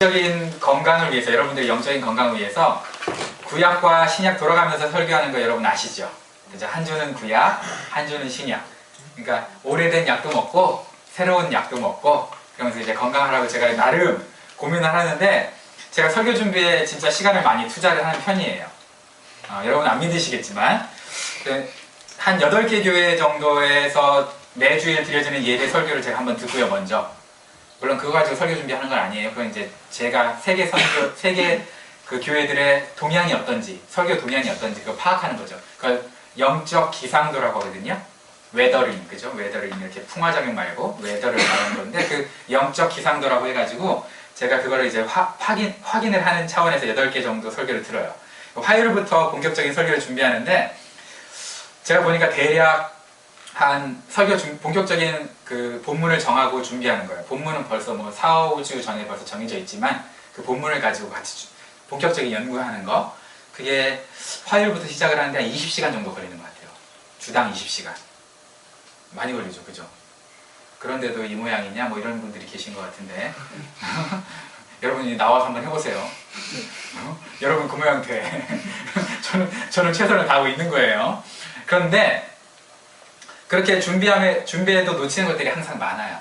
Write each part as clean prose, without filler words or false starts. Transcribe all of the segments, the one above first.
영적인 건강을 위해서, 여러분들의 영적인 건강을 위해서 구약과 신약 돌아가면서 설교하는 거 여러분 아시죠? 그죠? 한 주는 구약, 한 주는 신약. 그러니까 오래된 약도 먹고 새로운 약도 먹고 그러면서 이제 건강하라고 제가 나름 고민을 하는데, 제가 설교 준비에 진짜 시간을 많이 투자를 하는 편이에요. 여러분 안 믿으시겠지만 한 8개 교회 정도에서 매주일 드려지는 예배 설교를 제가 한번 듣고요. 먼저 물론 그거 가지고 설교 준비하는 건 아니에요. 그건 이제 제가 세계 그 교회들의 동향이 어떤지, 설교 동향이 어떤지 그거 파악하는 거죠. 그걸 영적 기상도라고 하거든요. 웨더링, 그죠? 웨더링, 이렇게 풍화작용 말고 웨더를 말하는 건데, 그 영적 기상도라고 해가지고 제가 그거를 이제 확인을 하는 차원에서 8개 정도 설교를 들어요. 화요일부터 본격적인 설교를 준비하는데, 제가 보니까 대략 한 본격적인 그 본문을 정하고 준비하는 거예요. 본문은 벌써 뭐 4, 5주 전에 벌써 정해져 있지만, 그 본문을 가지고 같이 본격적인 연구하는 거, 그게 화요일부터 시작을 하는데 한 20시간 정도 걸리는 것 같아요. 주당 20시간. 많이 걸리죠, 그죠? 그런데도 이 모양이냐, 뭐 이런 분들이 계신 것 같은데 여러분이 나와서 한번 해보세요. 여러분 그 모양 돼. 저는 최선을 다하고 있는 거예요. 그런데 그렇게 준비해도 놓치는 것들이 항상 많아요.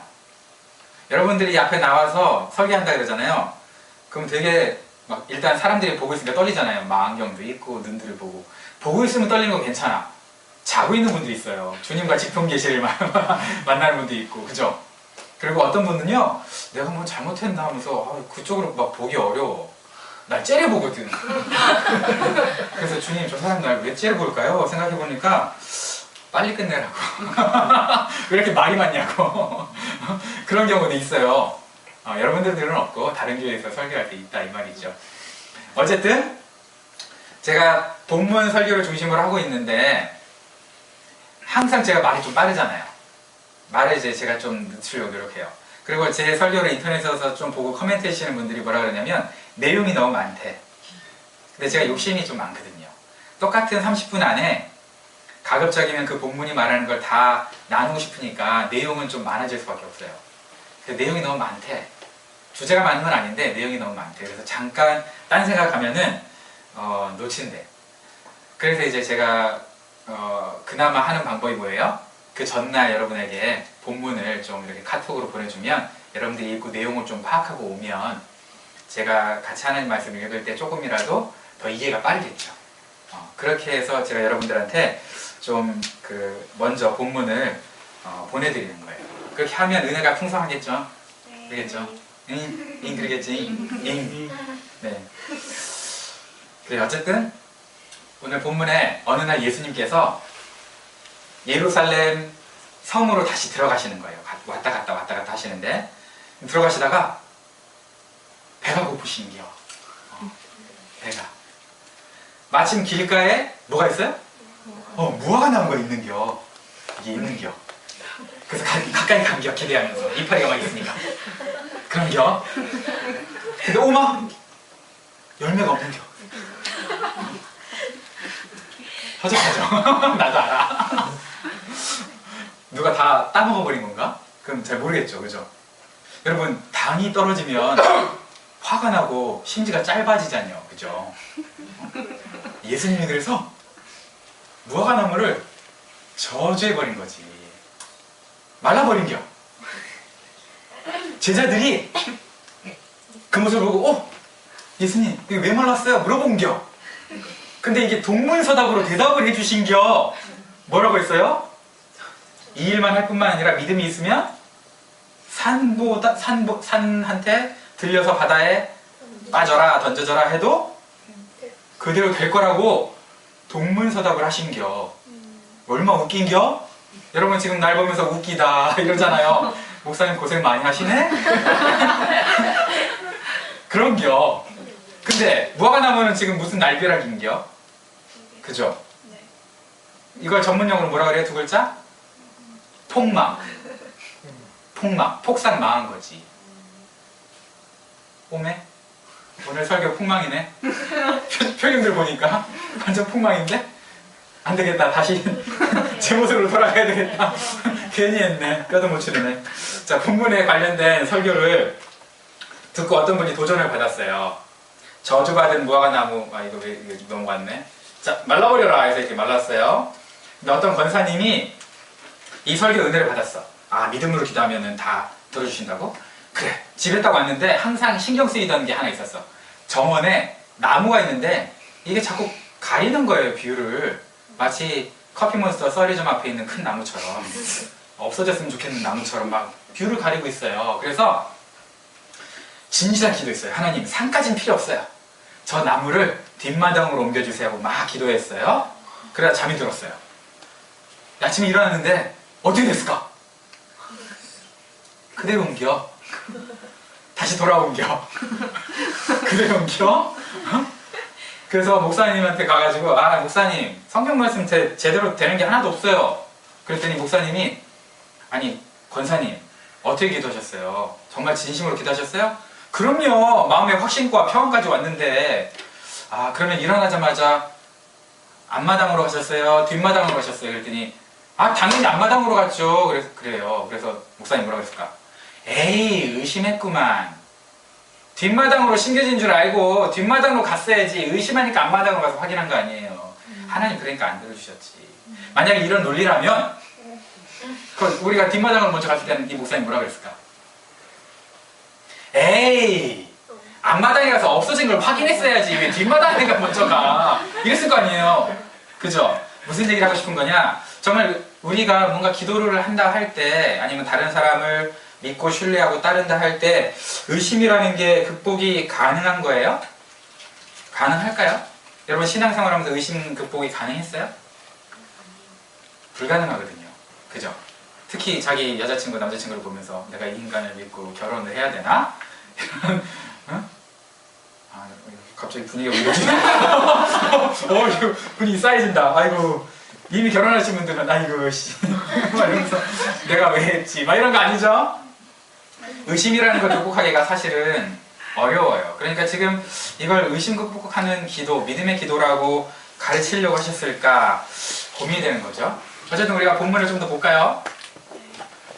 여러분들이 앞에 나와서 설교한다 그러잖아요. 그럼 되게 막 일단 사람들이 보고 있으니까 떨리잖아요. 망경도 있고 눈들을 보고 있으면 떨리는 건 괜찮아. 자고 있는 분들이 있어요. 주님과 직통 계시를 만나는 분도 있고, 그죠? 그리고 어떤 분은요, 내가 뭐 잘못했나 하면서 그쪽으로 막 보기 어려워. 날 째려보거든. 그래서 주님, 저 사람 날 왜 째려볼까요? 생각해보니까 빨리 끝내라고. 왜 이렇게 말이 많냐고. 그런 경우도 있어요. 여러분들은 없고 다른 교회에서 설교할 때 있다 이 말이죠. 어쨌든 제가 본문 설교를 중심으로 하고 있는데, 항상 제가 말이 좀 빠르잖아요. 말을 이제 제가 좀 늦추려고 노력해요. 그리고 제 설교를 인터넷에서 좀 보고 코멘트 해주시는 분들이 뭐라 그러냐면, 내용이 너무 많대. 근데 제가 욕심이 좀 많거든요. 똑같은 30분 안에 가급적이면 그 본문이 말하는 걸 다 나누고 싶으니까 내용은 좀 많아질 수밖에 없어요. 내용이 너무 많대. 주제가 많은 건 아닌데 내용이 너무 많대. 그래서 잠깐 딴 생각하면은 놓친대. 그래서 이제 제가 그나마 하는 방법이 뭐예요? 그 전날 여러분에게 본문을 좀 이렇게 카톡으로 보내주면 여러분들이 읽고 내용을 좀 파악하고 오면 제가 같이 하나님 말씀을 읽을 때 조금이라도 더 이해가 빠르겠죠. 그렇게 해서 제가 여러분들한테 좀 먼저 본문을 보내드리는 거예요. 그렇게 하면 은혜가 풍성하겠죠? 그러겠죠? 응? 그러겠지? 응? 네. 그래, 어쨌든 오늘 본문에 어느 날 예수님께서 예루살렘 성으로 다시 들어가시는 거예요. 왔다 갔다 하시는데, 들어가시다가 배가 고프신겨. 배가. 마침 길가에 뭐가 있어요? 무화과 나무가 있는겨. 이게 있는겨. 그래서 가까이 간겨. 기대하면서 이파리가 막 있으니까. 그런겨. 근데 오마 열매가 없는겨. 허접하죠? 나도 알아. 누가 다 따먹어버린 건가? 그럼 잘 모르겠죠, 그죠? 여러분, 당이 떨어지면 화가 나고 심지가 짧아지잖아요, 그죠? 예수님이 그래서 무화과 나무를 저주해버린 거지. 말라버린겨. 제자들이 그 모습을 보고 예수님 이거 왜 말랐어요? 물어본겨. 근데 이게 동문서답으로 대답을 해주신겨. 뭐라고 했어요? 이 일만 할 뿐만 아니라 믿음이 있으면 산한테 들려서 바다에 빠져라 던져져라 해도 그대로 될 거라고 동문서답을 하신겨. 얼마 웃긴겨? 여러분 지금 날 보면서 웃기다 이러잖아요. 목사님 고생 많이 하시네? 그런겨. 근데 무화과 나무는 지금 무슨 날벼락인겨? 그죠? 이걸 전문용어로 뭐라 그래요? 2글자? 폭망. 폭삭 망한 거지. 오메? 오늘 설교 폭망이네? 표현들 보니까 완전 폭망인데? 안 되겠다. 다시 제 모습으로 돌아가야 되겠다. 괜히 했네. 뼈도 못 치르네. 자, 본문에 관련된 설교를 듣고 어떤 분이 도전을 받았어요. 저주받은 무화과 나무, 이거 왜 이거 넘어갔네. 자, 말라버려라 해서 이렇게 말랐어요. 근데 어떤 권사님이 이 설교 은혜를 받았어. 아, 믿음으로 기도하면 다 들어주신다고? 그래. 집에 딱 왔는데 항상 신경 쓰이던 게 하나 있었어. 정원에 나무가 있는데 이게 자꾸 가리는 거예요, 뷰를. 마치 커피몬스터 서리점 앞에 있는 큰 나무처럼, 없어졌으면 좋겠는 나무처럼 막 뷰를 가리고 있어요. 그래서 진지한 기도했어요. 하나님, 산까지는 필요 없어요. 저 나무를 뒷마당으로 옮겨주세요 하고 막 기도했어요. 그러다 잠이 들었어요. 아침에 일어났는데 어떻게 됐을까? 그대로 옮겨. 다시 돌아옮겨. 그대로 옮겨. 그래서 목사님한테 가가지고, 아, 목사님, 성경 말씀 제대로 되는 게 하나도 없어요. 그랬더니 목사님이, 아니, 권사님, 어떻게 기도하셨어요? 정말 진심으로 기도하셨어요? 그럼요. 마음의 확신과 평안까지 왔는데, 아, 그러면 일어나자마자 앞마당으로 가셨어요? 뒷마당으로 가셨어요? 그랬더니, 아, 당연히 앞마당으로 갔죠. 그래요. 그래서 목사님 뭐라고 했을까? 에이, 의심했구만. 뒷마당으로 심겨진 줄 알고 뒷마당으로 갔어야지. 의심하니까 앞마당으로 가서 확인한 거 아니에요. 하나님 그러니까 안 들어주셨지. 만약에 이런 논리라면 우리가 뒷마당으로 먼저 갔을 때는 이 목사님 뭐라 그랬을까? 에이, 앞마당에 가서 없어진 걸 확인했어야지. 왜 뒷마당에 먼저 가? 이랬을 거 아니에요. 그죠? 무슨 얘기를 하고 싶은 거냐? 정말 우리가 뭔가 기도를 한다 할 때, 아니면 다른 사람을 믿고 신뢰하고 따른다 할 때 의심이라는 게 극복이 가능한 거예요? 가능할까요? 여러분 신앙생활하면서 의심 극복이 가능했어요? 불가능하거든요. 그죠? 특히 자기 여자친구, 남자친구를 보면서 내가 이 인간을 믿고 결혼을 해야 되나? 이런, 응? 아, 갑자기 분위기가 왜 이러지? 이거 분위기 쌓여진다. 아이고, 이미 결혼하신 분들은 아이고 씨 막 이러면서 내가 왜 했지? 막 이런 거 아니죠? 의심이라는 걸 극복하기가 사실은 어려워요. 그러니까 지금 이걸 의심 극복하는 기도, 믿음의 기도라고 가르치려고 하셨을까 고민이 되는 거죠. 어쨌든 우리가 본문을 좀 더 볼까요?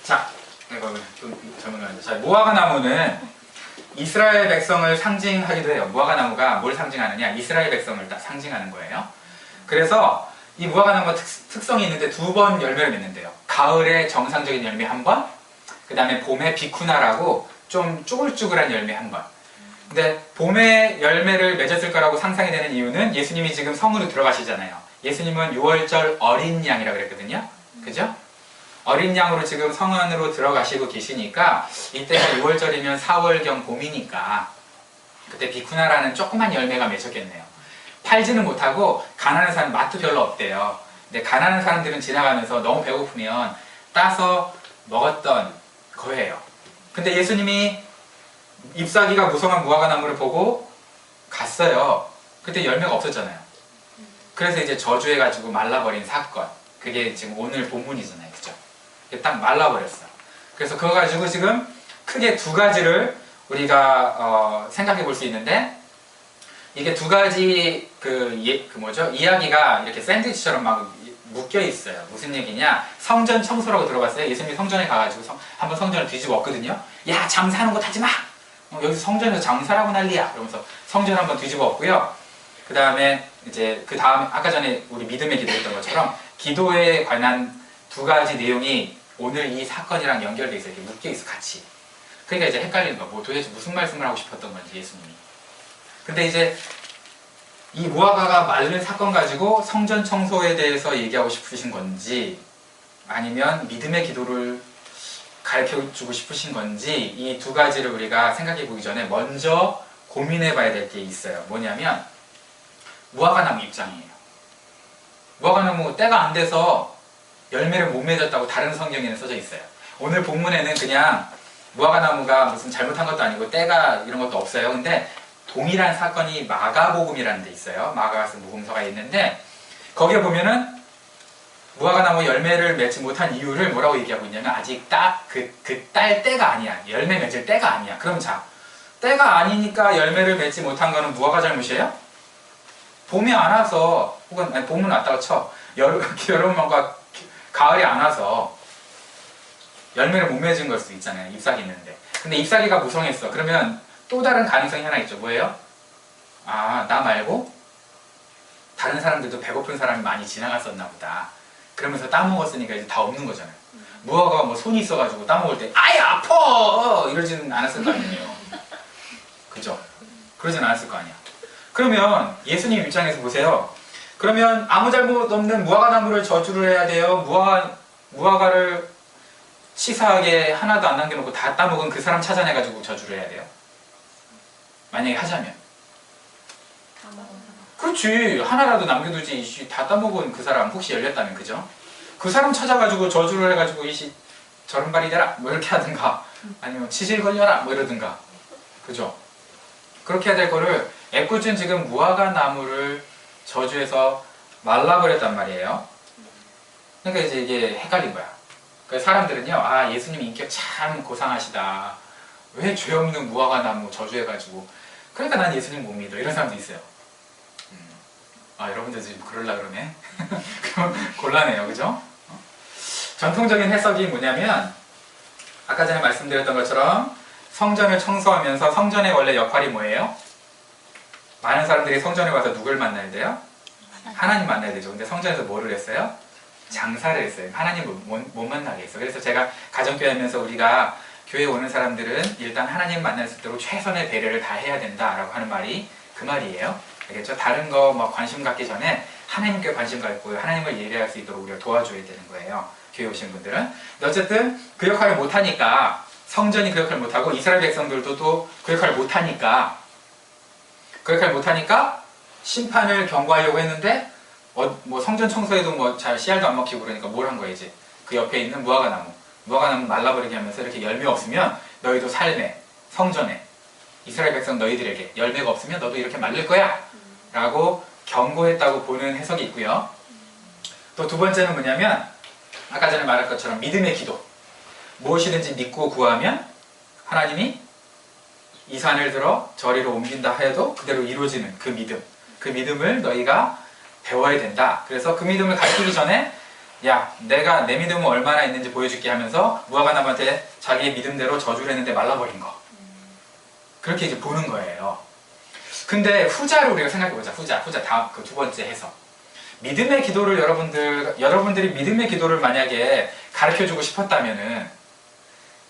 자, 이거 좀 잘못나는데, 자, 무화과 나무는 이스라엘 백성을 상징하기도 해요. 무화과 나무가 뭘 상징하느냐? 이스라엘 백성을 딱 상징하는 거예요. 그래서 이 무화과 나무가 특성이 있는데 두 번 열매를 맺는데요. 가을에 정상적인 열매 한 번, 그 다음에 봄에 비쿠나라고 좀 쭈글쭈글한 열매 한 번. 근데 봄에 열매를 맺었을 거라고 상상이 되는 이유는 예수님이 지금 성으로 들어가시잖아요. 예수님은 6월절 어린 양이라고 그랬거든요. 그죠? 어린 양으로 지금 성 안으로 들어가시고 계시니까 이때가 6월절이면 4월경 봄이니까 그때 비쿠나라는 조그만 열매가 맺혔겠네요. 팔지는 못하고 가난한 사람 맛도 별로 없대요. 근데 가난한 사람들은 지나가면서 너무 배고프면 따서 먹었던 거예요. 근데 예수님이 잎사귀가 무성한 무화과 나무를 보고 갔어요. 그때 열매가 없었잖아요. 그래서 이제 저주해가지고 말라버린 사건. 그게 지금 오늘 본문이잖아요. 그죠? 딱 말라버렸어. 그래서 그거 가지고 지금 크게 두 가지를 우리가 생각해 볼 수 있는데, 이게 두 가지 이야기가 이렇게 샌드위치처럼 막 묶여 있어요. 무슨 얘기냐? 성전 청소라고 들어봤어요. 예수님이 성전에 가가지고 한번 성전을 뒤집어 엎거든요. 야, 장사하는 곳 하지 마! 여기서 성전에서 장사라고 난리야! 그러면서 성전 한번 뒤집어 엎고요. 그 다음에 아까 전에 우리 믿음의 기도했던 것처럼 기도에 관한 두 가지 내용이 오늘 이 사건이랑 연결돼 있어요. 이렇게 묶여 있어, 같이. 그러니까 이제 헷갈리는 거야. 도대체 무슨 말씀을 하고 싶었던 건지, 예수님이. 근데 이제 이 무화과가 마른 사건 가지고 성전 청소에 대해서 얘기하고 싶으신 건지, 아니면 믿음의 기도를 가르쳐주고 싶으신 건지, 이 두 가지를 우리가 생각해 보기 전에 먼저 고민해 봐야 될 게 있어요. 뭐냐면 무화과나무 입장이에요. 무화과나무 때가 안 돼서 열매를 못 맺었다고 다른 성경에는 써져 있어요. 오늘 본문에는 그냥 무화과나무가 무슨 잘못한 것도 아니고 때가 이런 것도 없어요. 근데 동일한 사건이 마가복음이라는 데 있어요. 마가가 쓴 복음서가 있는데 거기에 보면은 무화과나무 열매를 맺지 못한 이유를 뭐라고 얘기하고 있냐면, 아직 딱 딸 때가 아니야. 열매 맺을 때가 아니야. 그럼 자, 때가 아니니까 열매를 맺지 못한 거는 무화과 잘못이에요? 봄이 안 와서, 혹은 아니, 봄은 왔다고 쳐. 여름과 가을이 안 와서 열매를 못 맺은 걸 수도 있잖아요. 잎사귀 있는데. 근데 잎사귀가 무성했어. 그러면 또 다른 가능성이 하나 있죠. 뭐예요? 아, 나 말고 다른 사람들도 배고픈 사람이 많이 지나갔었나 보다. 그러면서 따먹었으니까 이제 다 없는 거잖아요. 무화과가 뭐 손이 있어가지고 따먹을 때 아이 아파! 이러지는 않았을 거 아니에요. 그죠? 그러진 않았을 거 아니야. 그러면 예수님 입장에서 보세요. 그러면 아무 잘못 없는 무화과 나무를 저주를 해야 돼요? 무화과를 치사하게 하나도 안 남겨놓고 다 따먹은 그 사람 찾아내가지고 저주를 해야 돼요? 만약에 하자면. 그렇지. 하나라도 남겨두지. 이씨 다 따먹은 그 사람 혹시 열렸다면, 그죠? 그 사람 찾아가지고 저주를 해가지고 이씨 저런 발이 되라 뭐 이렇게 하든가, 아니면 치질 걸려라 뭐 이러든가, 그죠? 그렇게 해야 될 거를 애꿎은 지금 무화과 나무를 저주해서 말라버렸단 말이에요. 그러니까 이제 이게 헷갈린 거야. 그래서 사람들은요, 아, 예수님 인격 참 고상하시다. 왜 죄 없는 무화과 나무 저주해가지고. 그러니까 난 예수님 못 믿어. 이런 사람도 있어요. 아, 여러분들 지금 그럴라 그러네. 곤란해요, 그죠? 전통적인 해석이 뭐냐면, 아까 전에 말씀드렸던 것처럼 성전을 청소하면서 성전의 원래 역할이 뭐예요? 많은 사람들이 성전에 와서 누굴 만나야 돼요? 하나님 만나야 되죠. 근데 성전에서 뭐를 했어요? 장사를 했어요. 하나님을 못 만나게 했어요. 그래서 제가 가정교회 하면서 우리가 교회에 오는 사람들은 일단 하나님 만날 수 있도록 최선의 배려를 다 해야 된다라고 하는 말이 그 말이에요. 알겠죠? 다른 거 뭐 관심 갖기 전에 하나님께 관심 갖고 하나님을 예배할 수 있도록 우리가 도와줘야 되는 거예요. 교회 오신 분들은. 근데 어쨌든 그 역할을 못하니까, 성전이 그 역할을 못하고 이스라엘 백성들도 또 그 역할을 못하니까, 심판을 경고하려고 했는데 뭐 성전 청소에도 뭐 잘 씨알도 안 먹히고 그러니까 뭘 한 거야 이제. 그 옆에 있는 무화과 나무 말라버리게 하면서 이렇게 열매 없으면 너희도 삶에, 성전에, 이스라엘 백성 너희들에게 열매가 없으면 너도 이렇게 말릴 거야 라고 경고했다고 보는 해석이 있고요. 또 두 번째는 뭐냐면, 아까 전에 말한 것처럼 믿음의 기도. 무엇이든지 믿고 구하면 하나님이 이 산을 들어 저리로 옮긴다 해도 그대로 이루어지는 그 믿음. 그 믿음을 너희가 배워야 된다. 그래서 그 믿음을 가르치기 전에, 야, 내가 내 믿음은 얼마나 있는지 보여줄게 하면서 무화과 나무한테 자기의 믿음대로 저주를 했는데 말라버린 거. 그렇게 이제 보는 거예요. 근데 후자를 우리가 생각해보자. 후자 다음 그 두 번째 해석. 믿음의 기도를 여러분들이 믿음의 기도를 만약에 가르쳐주고 싶었다면은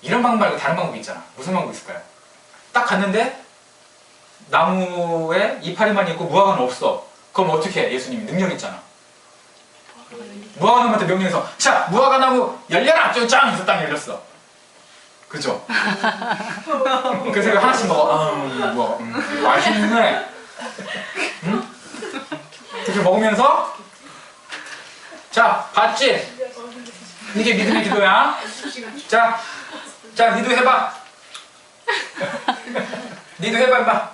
이런 방법 말고 다른 방법이 있잖아. 무슨 방법이 있을까요? 딱 갔는데 나무에 이파리만 있고 무화과는 없어. 그럼 어떻게 해? 예수님이 능력 있잖아. 무화과 나무한테 명령해서, 자, 무화과 나무 열려라! 짱! 해서 딱 열렸어. 그죠? 그래서 이거 하나씩 먹어. 맛있네. 응? 이렇게 먹으면서, 자, 봤지? 이게 믿음의 기도야. 자, 니도 해봐. 니도 해봐, 임마.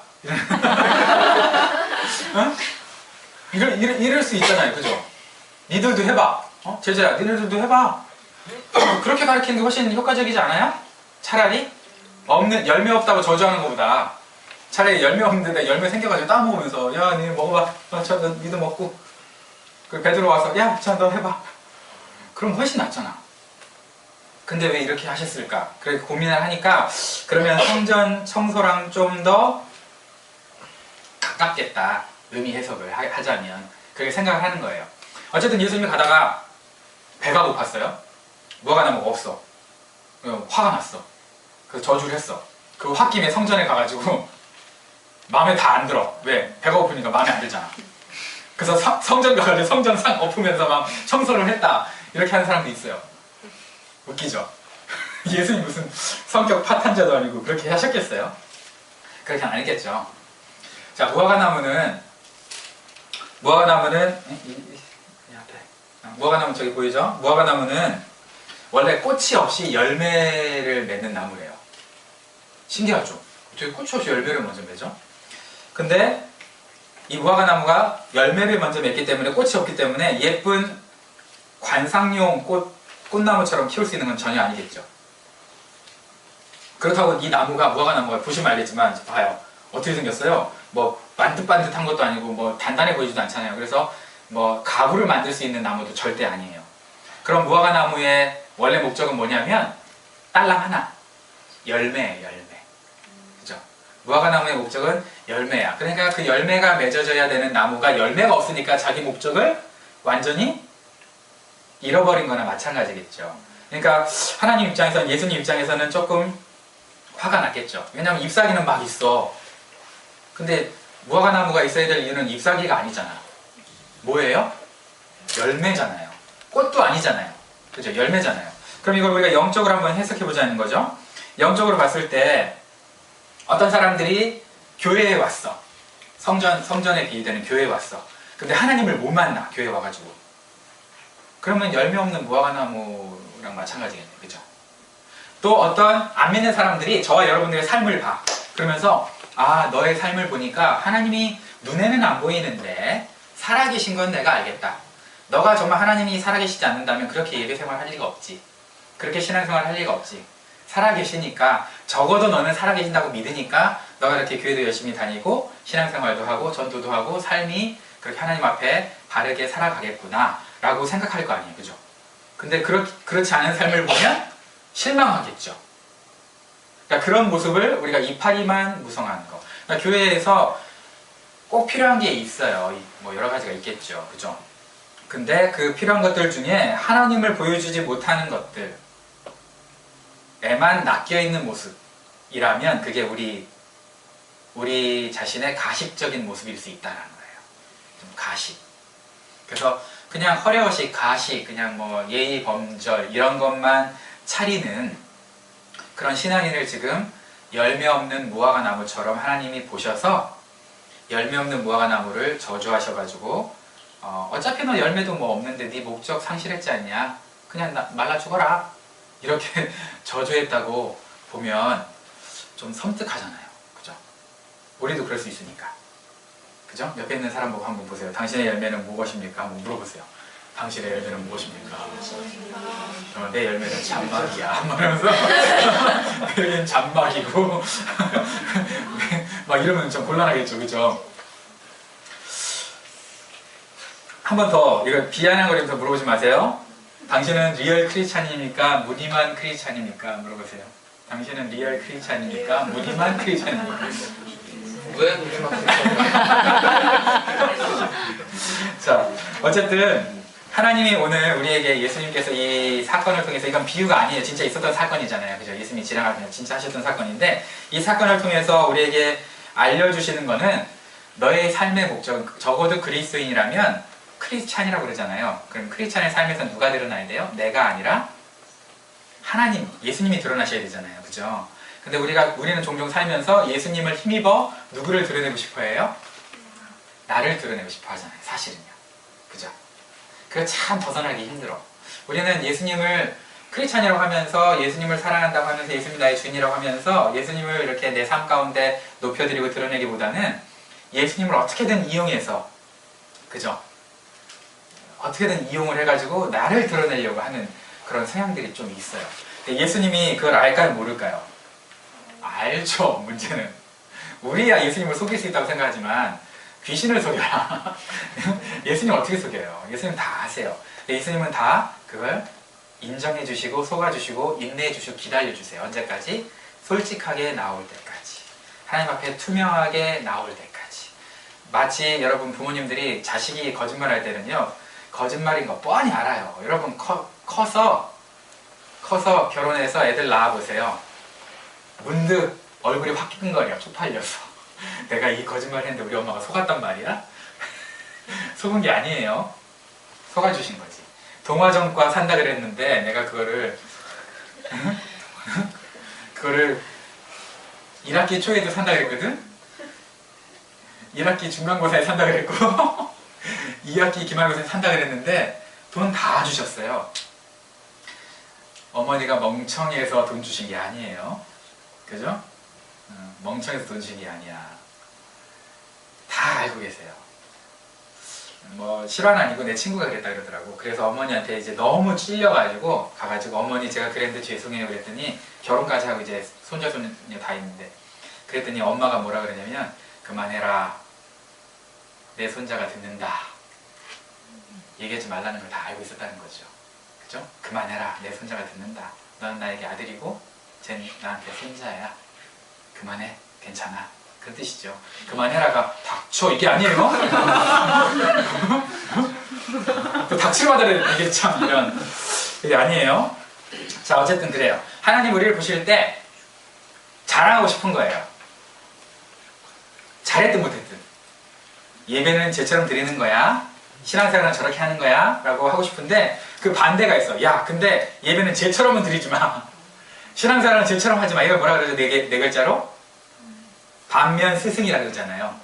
응? 이럴 수 있잖아요. 그죠? 니들도 해봐. 제자야, 니들도 해봐. 그렇게 가르치는 게 훨씬 효과적이지 않아요? 차라리 열매 없다고 저주하는 것보다 차라리 열매 없는데 열매 생겨가지고 따먹으면서, 야, 니 먹어봐. 니도 먹고. 그 베드로 와서, 야, 자, 너 해봐. 그럼 훨씬 낫잖아. 근데 왜 이렇게 하셨을까? 그래 고민을 하니까, 그러면 성전 청소랑 좀 더 가깝겠다. 의미 해석을 하자면. 그렇게 생각을 하는 거예요. 어쨌든 예수님이 가다가 배가 고팠어요. 무화과 나무가 없어. 화가 났어. 그래서 저주를 했어. 그 홧김에 성전에 가가지고 마음에 다 안 들어. 왜? 배가 고프니까 마음에 안 들잖아. 그래서 성전 가가지고 성전 상 엎으면서 막 청소를 했다. 이렇게 하는 사람도 있어요. 웃기죠? 예수님 무슨 성격 파탄자도 아니고 그렇게 하셨겠어요? 그렇게 안 했겠죠. 자, 무화과 나무 저기 보이죠? 무화과 나무는 원래 꽃이 없이 열매를 맺는 나무래요. 신기하죠? 어떻게 꽃이 없이 열매를 먼저 맺죠? 근데 이 무화과 나무가 열매를 먼저 맺기 때문에, 꽃이 없기 때문에 예쁜 관상용 꽃나무처럼 키울 수 있는 건 전혀 아니겠죠. 그렇다고 이 나무가, 무화과 나무가 보시면 알겠지만, 봐요. 어떻게 생겼어요? 뭐 반듯반듯한 것도 아니고 뭐 단단해 보이지도 않잖아요. 그래서 뭐 가구를 만들 수 있는 나무도 절대 아니에요. 그럼 무화과 나무의 원래 목적은 뭐냐면 딸랑 하나, 열매예요. 열매. 그죠? 무화과나무의 목적은 열매야. 그러니까 그 열매가 맺어져야 되는 나무가 열매가 없으니까 자기 목적을 완전히 잃어버린 거나 마찬가지겠죠. 그러니까 하나님 입장에서는, 예수님 입장에서는 조금 화가 났겠죠. 왜냐하면 잎사귀는 막 있어. 근데 무화과나무가 있어야 될 이유는 잎사귀가 아니잖아. 뭐예요? 열매잖아요. 꽃도 아니잖아요. 그죠? 열매잖아요. 그럼 이걸 우리가 영적으로 한번 해석해 보자는 거죠. 영적으로 봤을 때 어떤 사람들이 교회에 왔어. 성전에 비유되는 교회에 왔어. 근데 하나님을 못 만나, 교회에 와가지고. 그러면 열매 없는 무화과나무랑 마찬가지겠네. 그죠? 또 어떤 안 믿는 사람들이 저와 여러분들의 삶을 봐. 그러면서 아, 너의 삶을 보니까 하나님이 눈에는 안 보이는데 살아계신 건 내가 알겠다. 너가 정말 하나님이 살아계시지 않는다면 그렇게 예배생활 할 리가 없지. 그렇게 신앙생활 할 리가 없지. 살아계시니까, 적어도 너는 살아계신다고 믿으니까 너가 이렇게 교회도 열심히 다니고 신앙생활도 하고 전도도 하고 삶이 그렇게 하나님 앞에 바르게 살아가겠구나 라고 생각할 거 아니에요. 그죠? 근데 그렇지 않은 삶을 보면 실망하겠죠. 그러니까 그런 모습을 우리가 이파리만 무성하는 거. 그러니까 교회에서 꼭 필요한 게 있어요. 뭐 여러 가지가 있겠죠. 그죠? 근데 그 필요한 것들 중에 하나님을 보여주지 못하는 것들에만 낚여있는 모습이라면 그게 우리 자신의 가식적인 모습일 수 있다는 거예요. 좀 가식. 그래서 그냥 허례허식, 가식, 그냥 뭐 예의 범절 이런 것만 차리는 그런 신앙인을 지금 열매 없는 무화과 나무처럼 하나님이 보셔서 열매 없는 무화과 나무를 저주하셔가지고 어차피 너 열매도 뭐 없는데 네 목적 상실했지 않냐? 그냥 말라 죽어라. 이렇게 저주했다고 보면 좀 섬뜩하잖아요. 그죠? 우리도 그럴 수 있으니까. 그죠? 옆에 있는 사람 보고 한번 보세요. 당신의 열매는 무엇입니까? 한번 물어보세요. 당신의 열매는 무엇입니까? 내 열매는 잔막이야. 이러면서 내 열매는 잔막이고 막 이러면 좀 곤란하겠죠. 그죠? 한 번 더 이거 비아냥거리면서 물어보지 마세요. 당신은 리얼 크리스찬입니까? 무늬만 크리스찬입니까? 물어보세요. 당신은 리얼 크리스찬입니까? 무늬만 크리스찬입니까? 왜 무늬만 자, 어쨌든 하나님이 오늘 우리에게 예수님께서 이 사건을 통해서, 이건 비유가 아니에요. 진짜 있었던 사건이잖아요. 그죠? 예수님이 지나가면서 진짜 하셨던 사건인데, 이 사건을 통해서 우리에게 알려주시는 거는 너의 삶의 목적, 적어도 그리스도인이라면 크리스찬이라고 그러잖아요. 그럼 크리스찬의 삶에서 누가 드러나야 돼요? 내가 아니라 하나님, 예수님이 드러나셔야 되잖아요. 그죠? 근데 우리는 종종 살면서 예수님을 힘입어 누구를 드러내고 싶어 해요? 나를 드러내고 싶어 하잖아요. 사실은요. 그죠? 그거 참 벗어나기 힘들어. 우리는 예수님을 크리스찬이라고 하면서, 예수님을 사랑한다고 하면서, 예수님 나의 주인이라고 하면서 예수님을 이렇게 내 삶 가운데 높여드리고 드러내기보다는 예수님을 어떻게든 이용해서, 그죠? 어떻게든 이용을 해가지고 나를 드러내려고 하는 그런 성향들이 좀 있어요. 근데 예수님이 그걸 알까요? 모를까요? 알죠. 문제는 우리야 예수님을 속일 수 있다고 생각하지만 귀신을 속여라. 예수님 어떻게 속여요? 예수님 다 아세요. 예수님은 다 그걸 인정해 주시고 속아주시고 인내해 주시고 기다려 주세요. 언제까지? 솔직하게 나올 때까지. 하나님 앞에 투명하게 나올 때까지. 마치 여러분 부모님들이 자식이 거짓말할 때는요, 거짓말인 거 뻔히 알아요. 여러분 커서 결혼해서 애들 낳아보세요. 문득 얼굴이 확 끈거려. 쪽팔려서. 내가 이 거짓말 했는데 우리 엄마가 속았단 말이야? 속은 게 아니에요. 속아주신 거지. 동화전과 산다 그랬는데 내가 그거를 1학기 초에도 산다 그랬거든? 1학기 중간고사에 산다 그랬고 2학기 기말고사에 산다 그랬는데 돈 다 주셨어요. 어머니가 멍청해서 돈 주신 게 아니에요. 그죠? 멍청해서 돈 주신 게 아니야. 다 알고 계세요. 뭐 실화는 아니고 내 친구가 그랬다 그러더라고. 그래서 어머니한테 이제 너무 찔려가지고 가가지고 어머니 제가 그랬는데 죄송해요 그랬더니, 결혼까지 하고 이제 손자 손녀 다 있는데, 그랬더니 엄마가 뭐라 그러냐면 그만해라. 내 손자가 듣는다. 얘기하지 말라는 걸 다 알고 있었다는 거죠. 그죠? 그만해라. 내 손자가 듣는다. 너는 나에게 아들이고 쟤는 나한테 손자야. 그만해. 괜찮아. 그 뜻이죠. 그만해라가 닥쳐 이게 아니에요? 또 닥치를 받아야 이게 참 이런 이게 아니에요. 자 어쨌든 그래요. 하나님 우리를 보실 때 자랑하고 싶은 거예요. 잘했든 못했든 예배는 쟤처럼 드리는 거야. 신앙생활은 저렇게 하는 거야 라고 하고 싶은데 그 반대가 있어. 야 근데 예배는 쟤처럼은 드리지 마. 신앙생활은 쟤처럼 하지 마. 이걸 뭐라 그러죠? 네 글자로? 반면 스승이라고 그러잖아요.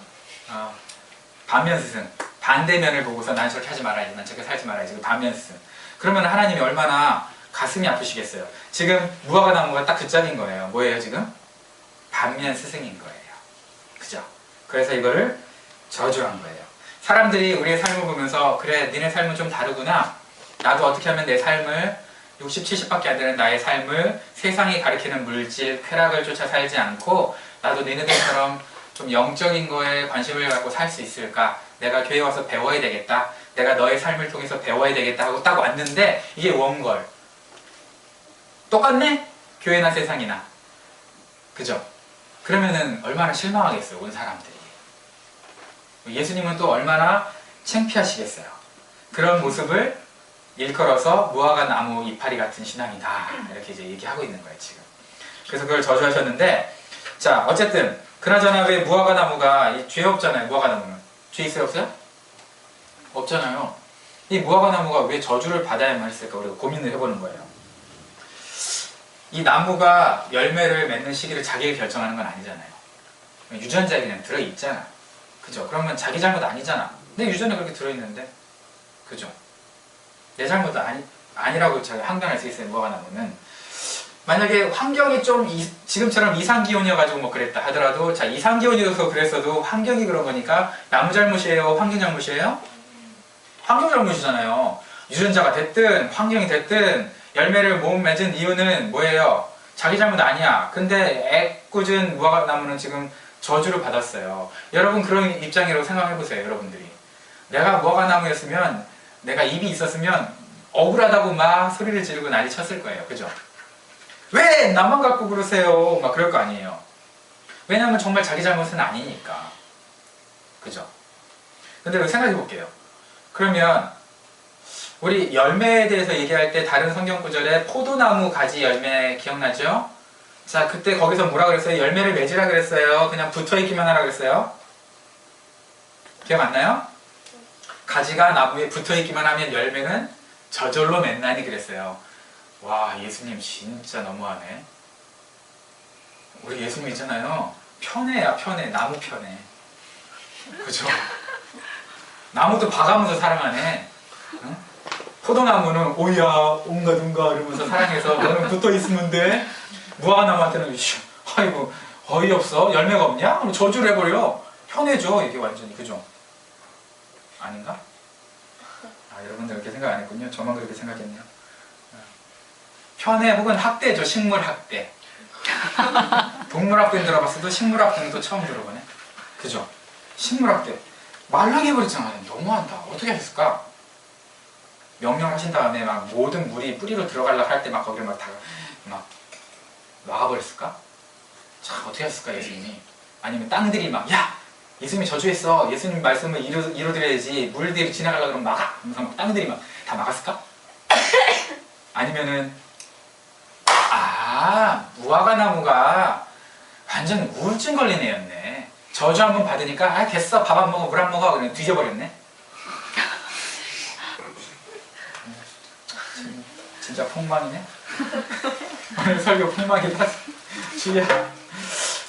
반면 스승. 반대면을 보고서 난 저렇게 하지 말아야지. 난 저렇게 살지 말아야지. 반면 스승. 그러면 하나님이 얼마나 가슴이 아프시겠어요. 지금 무화과 나무가 딱 그 짝인 거예요. 뭐예요 지금? 반면 스승인 거예요. 그죠? 그래서 이거를 저주한 거예요. 사람들이 우리의 삶을 보면서 그래 니네 삶은 좀 다르구나. 나도 어떻게 하면 내 삶을 60, 70밖에 안 되는 나의 삶을 세상이 가리키는 물질, 쾌락을 쫓아 살지 않고 나도 니네들처럼 좀 영적인 거에 관심을 갖고 살 수 있을까? 내가 교회 와서 배워야 되겠다. 내가 너의 삶을 통해서 배워야 되겠다 하고 딱 왔는데 이게 원걸. 똑같네? 교회나 세상이나. 그죠? 그러면은 얼마나 실망하겠어요, 온 사람들이. 예수님은 또 얼마나 창피하시겠어요. 그런 모습을 일컬어서 무화과 나무 이파리 같은 신앙이다. 이렇게 이제 얘기하고 있는 거예요, 지금. 그래서 그걸 저주하셨는데, 자, 어쨌든, 그나저나 왜 무화과 나무가, 죄 없잖아요, 무화과 나무는. 죄 있어요, 없어요? 없잖아요. 이 무화과 나무가 왜 저주를 받아야만 했을까? 우리가 고민을 해보는 거예요. 이 나무가 열매를 맺는 시기를 자기가 결정하는 건 아니잖아요. 유전자에 그냥 들어있잖아. 그죠? 그러면 자기 잘못 아니잖아. 내 유전에 그렇게 들어있는데. 그죠? 내 잘못도 아니라고 항변할 수 있어요, 무화과 나무는. 만약에 환경이 좀 지금처럼 이상기온이어가지고 뭐 그랬다 하더라도, 자, 이상기온이어서 그랬어도 환경이 그런 거니까 나무 잘못이에요? 환경 잘못이에요? 환경 잘못이잖아요. 유전자가 됐든 환경이 됐든 열매를 못 맺은 이유는 뭐예요? 자기 잘못 아니야. 근데 애꿎은 무화과 나무는 지금 저주를 받았어요. 여러분 그런 입장이라고 생각해보세요, 여러분들이. 내가 무화과 나무였으면, 내가 입이 있었으면 억울하다고 막 소리를 지르고 난리 쳤을 거예요. 그죠? 왜 나만 갖고 그러세요? 막 그럴 거 아니에요. 왜냐하면 정말 자기 잘못은 아니니까. 그죠? 근데 생각해 볼게요. 그러면 우리 열매에 대해서 얘기할 때 다른 성경 구절에 포도나무 가지 열매 기억나죠? 자, 그때 거기서 뭐라 그랬어요? 열매를 맺으라 그랬어요? 그냥 붙어있기만 하라 그랬어요? 기억 안 나요? 가지가 나무에 붙어있기만 하면 열매는 저절로 맺나니 그랬어요. 와, 예수님 진짜 너무하네. 우리 예수님 있잖아요. 편해야 편해. 나무 편해. 그죠? 나무도 봐가면서 사랑하네. 응? 포도나무는 오야 옹가둥가 이러면서 사랑해서 너는 붙어있으면 돼. 무화과 나무한테는 아이고 어이없어. 열매가 없냐? 그럼 저주를 해버려. 편해져 이게 완전히. 그죠? 아닌가? 아, 여러분들 그렇게 생각 안 했군요. 저만 그렇게 생각했네요. 편해 혹은 학대죠. 식물학대. 동물학대는 들어봤어도 식물학대는 또 처음 들어보네. 그죠? 식물학대. 말랑해버렸잖아요. 너무한다. 어떻게 했을까? 명령하신 다음에 막 모든 물이 뿌리로 들어가려고 할 때 막 거기를 막 막아버렸을까? 참 어떻게 했을까 예수님이? 아니면 땅들이 막 야! 예수님이 저주했어. 예수님 말씀을 이루어드려야지. 물들이 지나가려고 그러면 막아! 하면서 막 땅들이 막 다 막았을까? 아니면은 무화과 나무가 완전 우울증 걸린 애였네. 저주 한번 받으니까 됐어. 밥 안 먹어. 물 안 먹어. 그냥 뒤져버렸네. 진짜 폭망이네. 오늘 설교 폭망이다. 주야.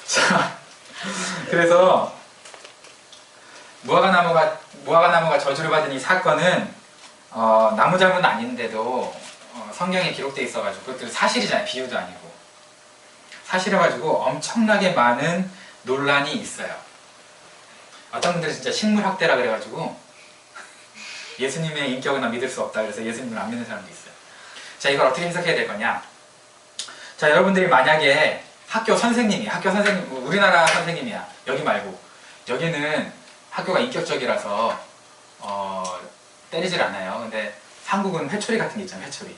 자, 그래서 무화과 나무가 저주를 받은 이 사건은 나무 잘못은 아닌데도 성경에 기록되어 있어가지고 그것도 사실이잖아요. 비유도 아니고. 사실이라가지고 엄청나게 많은 논란이 있어요. 어떤 분들은 진짜 식물학대라 그래가지고 예수님의 인격은 난 믿을 수 없다. 그래서 예수님을 안 믿는 사람도 있어요. 자, 이걸 어떻게 해석해야 될 거냐? 자, 여러분들이 만약에 학교 선생님, 우리나라 선생님이야. 여기 말고. 여기는 학교가 인격적이라서 때리질 않아요. 근데 한국은 회초리 같은 게 있잖아요. 회초리.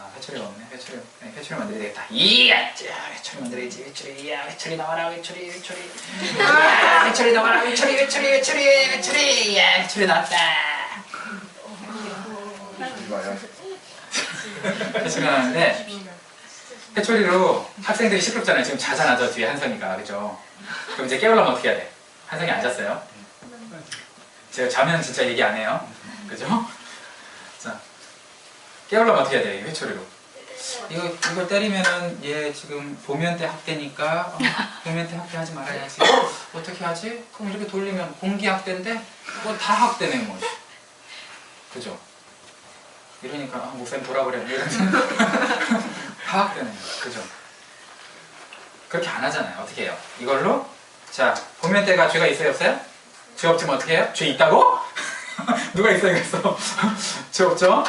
아, 회초리가 없네. 회초리 만들어야 되겠다. 이야! 자, 회초리 만들어야지. 회초리. 이야, 회초리 나와라. 회초리. 이야, 회초리 나와라. 회초리. 이야, 회초리 나왔다. 좋아요. 회초리 나왔는데 회초리로 학생들이 시끄럽잖아요. 지금 자잖아, 저 뒤에 한성이가. 그죠? 그럼 이제 깨우려면 어떻게 해야 돼? 한성이 앉았어요. 제가 자면 진짜 얘기 안 해요. 그죠? 자, 깨우려면 어떻게 해야 돼? 이 회초리로. 이거 때리면은 얘 지금 보면대 학대니까 보면대 학대하지 말아야지. 어떻게 하지? 그럼 이렇게 돌리면 공기 학대인데 뭐 다 학대네 뭐. 그죠? 이러니까 목사님 돌아버려. 다 학대네. 그죠? 그렇게 안 하잖아요. 어떻게 해요? 이걸로 자 보면대가 죄가 있어요 없어요? 죄 없지만 어떻게 해요? 죄 있다고? 누가 있어요 그랬어? 죄 없죠?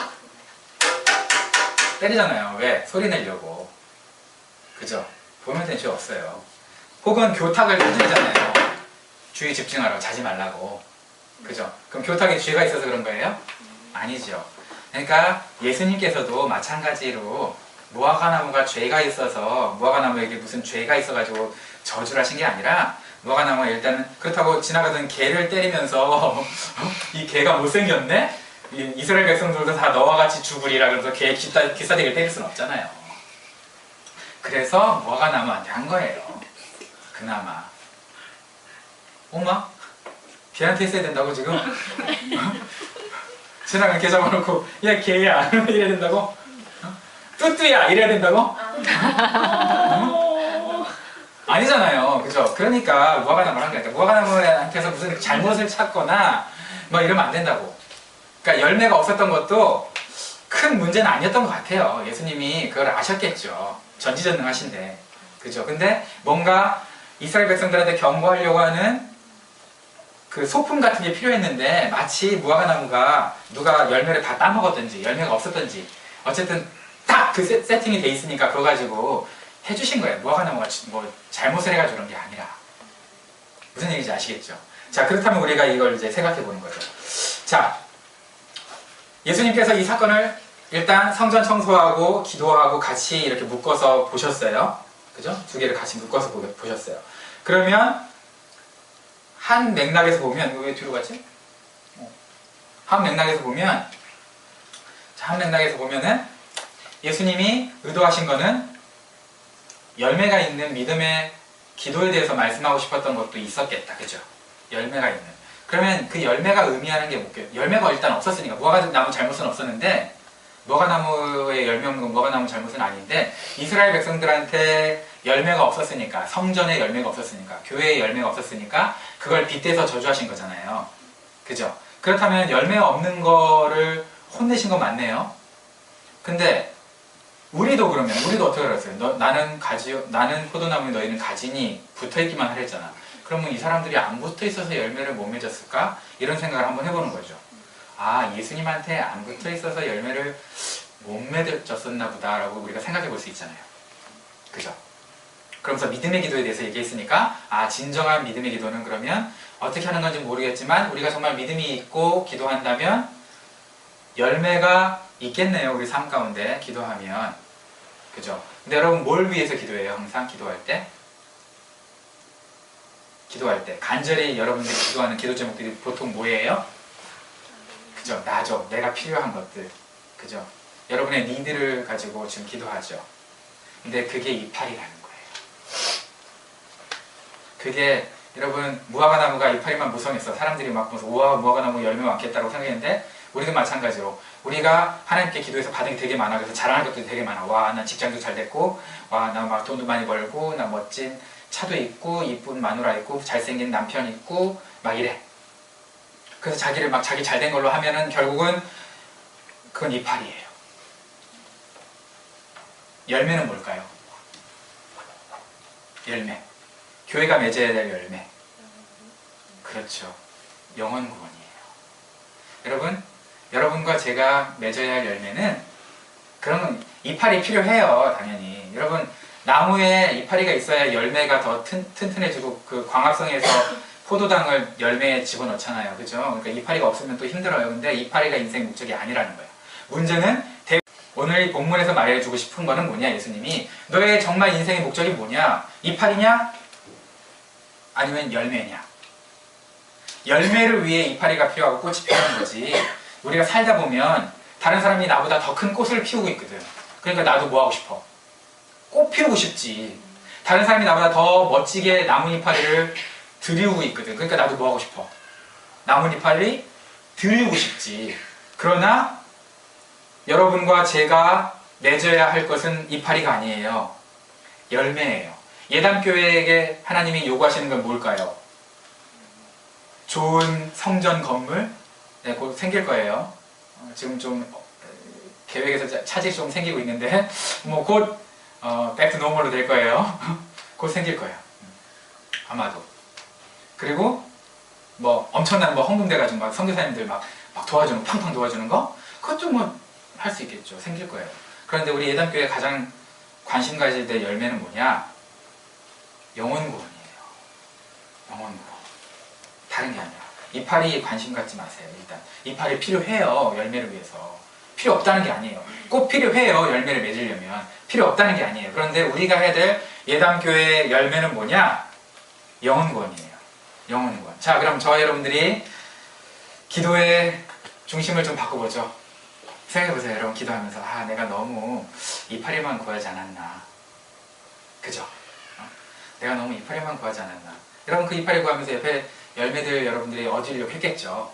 때리잖아요. 왜? 소리 내려고. 그죠? 보면대는 죄 없어요. 혹은 교탁을 때리잖아요. 주의 집중하라고 자지 말라고. 그죠? 그럼 교탁에 죄가 있어서 그런 거예요? 아니죠. 그러니까 예수님께서도 마찬가지로 무화과나무가 죄가 있어서 무화과나무에게 무슨 죄가 있어가지고 저주를 하신 게 아니라 무화과나무가 일단은 그렇다고 지나가던 개를 때리면서 이 개가 못생겼네? 이스라엘 백성들도 다 너와 같이 죽으리라 그래서 개 귀싸대기를 때릴 수는 없잖아요. 그래서 무화과나무한테 한 거예요. 그나마. 엄마? 걔한테 했어야 된다고 지금? 지나가는 개 잡아놓고 야 개야 이래야 된다고? 뚜뚜야 이래야 된다고? 아니잖아요. 그죠? 그러니까 무화과나무를 한 거야. 무화과나무한테서 무슨 잘못을 찾거나 뭐 이러면 안 된다고. 그러니까 열매가 없었던 것도 큰 문제는 아니었던 것 같아요. 예수님이 그걸 아셨겠죠. 전지전능하신데. 그죠? 근데 뭔가 이스라엘 백성들한테 경고하려고 하는 그 소품 같은 게 필요했는데 마치 무화과나무가 누가 열매를 다 따먹었든지 열매가 없었든지 어쨌든 딱 그 세팅이 돼 있으니까 그거 가지고 해주신 거예요. 무화과나무가 뭐 잘못을 해가지고 그런 게 아니라. 무슨 얘기인지 아시겠죠? 자, 그렇다면 우리가 이걸 이제 생각해 보는 거죠. 자, 예수님께서 이 사건을 일단 성전 청소하고 기도하고 같이 이렇게 묶어서 보셨어요. 그죠? 두 개를 같이 묶어서 보셨어요. 그러면 한 맥락에서 보면 왜 뒤로 갔지? 한 맥락에서 보면 한 맥락에서 보면은 예수님이 의도하신 거는 열매가 있는 믿음의 기도에 대해서 말씀하고 싶었던 것도 있었겠다. 그죠? 열매가 있는. 그러면 그 열매가 의미하는 게 뭐겠어요? 열매가 일단 없었으니까 무화과나무 잘못은 없었는데 무화과나무에 열매 없는 건 무화과나무 잘못은 아닌데 이스라엘 백성들한테 열매가 없었으니까 성전에 열매가 없었으니까 교회에 열매가 없었으니까 그걸 빗대서 저주하신 거잖아요. 그죠? 그렇다면 열매가 없는 거를 혼내신 건 맞네요. 근데 우리도 그러면 우리도 어떻게 알았어요? 나는 포도나무에 너희는 가지니 붙어있기만 하랬잖아. 그러면 이 사람들이 안 붙어있어서 열매를 못 맺었을까? 이런 생각을 한번 해보는 거죠. 아, 예수님한테 안 붙어있어서 열매를 못 맺었었나 보다라고 우리가 생각해 볼 수 있잖아요. 그죠? 그러면서 믿음의 기도에 대해서 얘기했으니까 아, 진정한 믿음의 기도는 그러면 어떻게 하는 건지 모르겠지만 우리가 정말 믿음이 있고 기도한다면 열매가 있겠네요. 우리 삶 가운데 기도하면. 그죠? 근데 여러분 뭘 위해서 기도해요? 항상 기도할 때? 기도할 때 간절히 여러분들이 기도하는 기도 제목들이 보통 뭐예요? 그죠? 나죠. 내가 필요한 것들. 그죠? 여러분의 니드를 가지고 지금 기도하죠. 근데 그게 이파리라는 거예요. 그게 여러분 무화과나무가 이파리만 무성했어. 사람들이 막 보면서 우와 무화과나무 열매 많겠다고 생각했는데 우리도 마찬가지로 우리가 하나님께 기도해서 받은 게 되게 많아. 그래서 자랑할 것도 되게 많아. 와, 나 직장도 잘 됐고, 와, 나 막 돈도 많이 벌고, 나 멋진 차도 있고, 이쁜 마누라 있고, 잘생긴 남편 있고, 막 이래. 그래서 자기를 막 자기 잘 된 걸로 하면은 결국은 그건 이파리예요. 열매는 뭘까요? 열매. 교회가 맺어야 될 열매. 그렇죠. 영혼 구원이에요. 여러분, 여러분과 제가 맺어야 할 열매는 그런 이파리 필요해요. 당연히. 여러분 나무에 이파리가 있어야 열매가 더 튼튼해지고 그 광합성에서 포도당을 열매에 집어넣잖아요. 그죠? 그러니까 이파리가 없으면 또 힘들어요. 근데 이파리가 인생 목적이 아니라는 거예요. 문제는 오늘 이 본문에서 말해주고 싶은 거는 뭐냐, 예수님이 너의 정말 인생의 목적이 뭐냐? 이파리냐? 아니면 열매냐? 열매를 위해 이파리가 필요하고 꽃이 필요한 거지. 우리가 살다 보면 다른 사람이 나보다 더 큰 꽃을 피우고 있거든. 그러니까 나도 뭐 하고 싶어? 꽃 피우고 싶지. 다른 사람이 나보다 더 멋지게 나뭇이파리를 들이우고 있거든. 그러니까 나도 뭐 하고 싶어? 나뭇이파리 들이우고 싶지. 그러나 여러분과 제가 맺어야 할 것은 이파리가 아니에요. 열매예요. 예담교회에게 하나님이 요구하시는 건 뭘까요? 좋은 성전 건물? 네, 곧 생길 거예요. 지금 좀 계획에서 차질이 좀 생기고 있는데 뭐 곧 백투 노멀로 될 거예요. 곧 생길 거예요. 아마도. 그리고 뭐 엄청난 뭐 헌금돼가지고 막 선교사님들 막 도와주는 팡팡 도와주는 거 그것도 뭐 할 수 있겠죠. 생길 거예요. 그런데 우리 예담교회 가장 관심 가질 때 열매는 뭐냐? 영혼 구원이에요. 영혼 구원. 다른 게 아니라 이파리 관심 갖지 마세요. 일단 이파리 필요해요. 열매를 위해서. 필요 없다는 게 아니에요. 꼭 필요해요. 열매를 맺으려면. 필요 없다는 게 아니에요. 그런데 우리가 해야 될 예담교회의 열매는 뭐냐? 영혼 구원이에요. 영혼 구원. 자, 그럼 저와 여러분들이 기도의 중심을 좀 바꿔보죠. 생각해보세요. 여러분 기도하면서 내가 너무 이파리만 구하지 않았나. 그죠? 내가 너무 이파리만 구하지 않았나. 여러분 그 이파리 구하면서 옆에 열매들 여러분들이 얻으려고 했겠죠.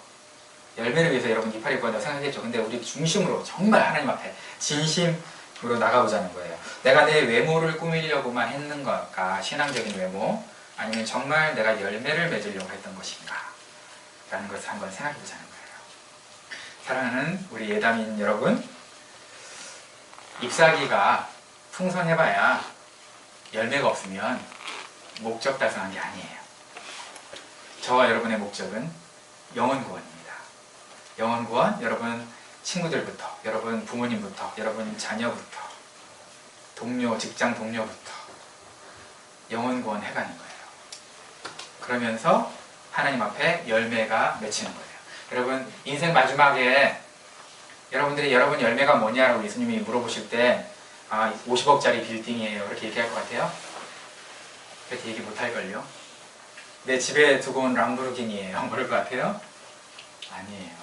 열매를 위해서 여러분 이파리 구한다고 생각했죠. 근데 우리 중심으로 정말 하나님 앞에 진심으로 나가보자는 거예요. 내가 내 외모를 꾸미려고만 했는 걸까? 신앙적인 외모? 아니면 정말 내가 열매를 맺으려고 했던 것인가? 라는 것을 한번 생각해보자는 거예요. 사랑하는 우리 예담인 여러분, 잎사귀가 풍성해봐야 열매가 없으면 목적 달성한 게 아니에요. 저와 여러분의 목적은 영혼 구원입니다. 영혼 구원, 여러분 친구들부터, 여러분 부모님부터, 여러분 자녀부터, 동료, 직장 동료부터 영혼 구원 해가는 거예요. 그러면서 하나님 앞에 열매가 맺히는 거예요. 여러분 인생 마지막에 여러분들이 여러분 열매가 뭐냐라고 예수님이 물어보실 때 50억짜리 빌딩이에요. 이렇게 얘기할 것 같아요? 그렇게 얘기 못할걸요? 내 집에 두고 온 람보르기니예요. 모를 것 같아요? 아니에요.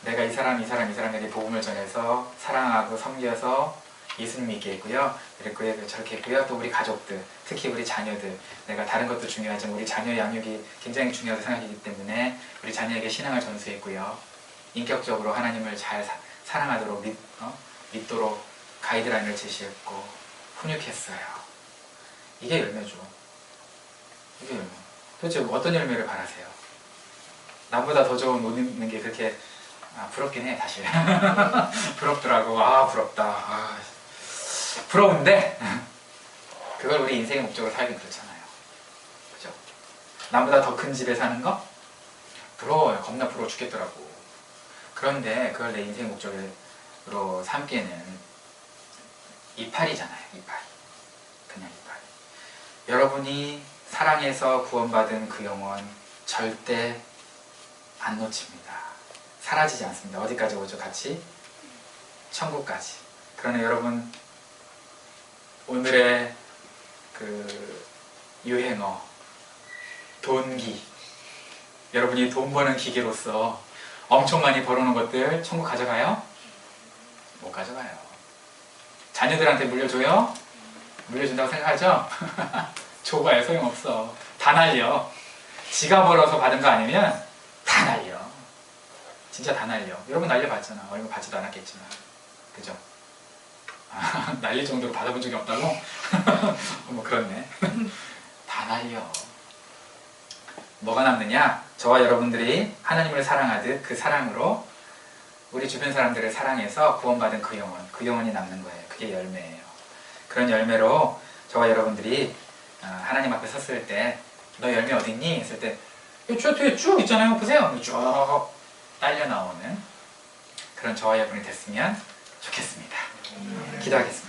내가 이 사람에게 복음을 전해서 사랑하고 섬겨서 예수님 믿게 했고요. 그리고 저렇게 했고요. 또 우리 가족들, 특히 우리 자녀들. 내가 다른 것도 중요하지만 우리 자녀 양육이 굉장히 중요하다고 생각하기 때문에 우리 자녀에게 신앙을 전수했고요. 인격적으로 하나님을 잘 사랑하도록 믿도록 가이드라인을 제시했고 훈육했어요. 이게 열매죠. 이게 열매. 도대체 어떤 열매를 바라세요? 나보다 더 좋은 옷 입는 게 그렇게 부럽긴 해 사실. 부럽더라고. 부럽다. 부러운데 그걸 우리 인생의 목적으로 살긴 그렇잖아요. 그죠? 나보다 더 큰 집에 사는 거? 부러워요. 겁나 부러워 죽겠더라고. 그런데 그걸 내 인생의 목적으로 삼기에는 이파리잖아요. 이파리. 그냥 이파리. 여러분이 사랑해서 구원받은 그 영혼 절대 안 놓칩니다. 사라지지 않습니다. 어디까지 오죠? 같이? 천국까지. 그러나 여러분 오늘의 그 유행어 돈기, 여러분이 돈 버는 기계로서 엄청 많이 벌어놓은 것들 천국 가져가요? 못 가져가요. 자녀들한테 물려줘요? 물려준다고 생각하죠? 줘봐요. 소용없어. 다 날려. 지가 벌어서 받은 거 아니면 다 날려. 진짜 다 날려. 여러분 날려봤잖아. 얼마 받지도 않았겠지만. 그죠? 날릴 정도로 받아본 적이 없다고? 뭐 그렇네. 다 날려. 뭐가 남느냐? 저와 여러분들이 하나님을 사랑하듯 그 사랑으로 우리 주변 사람들을 사랑해서 구원받은 그 영혼이 남는 거예요. 그게 열매예요. 그런 열매로 저와 여러분들이 하나님 앞에 섰을 때 너 열매 어딨니? 했을 때 저 뒤에 쭉 있잖아요. 보세요. 쭉 딸려 나오는 그런 저와 여러분이 됐으면 좋겠습니다. 기도하겠습니다.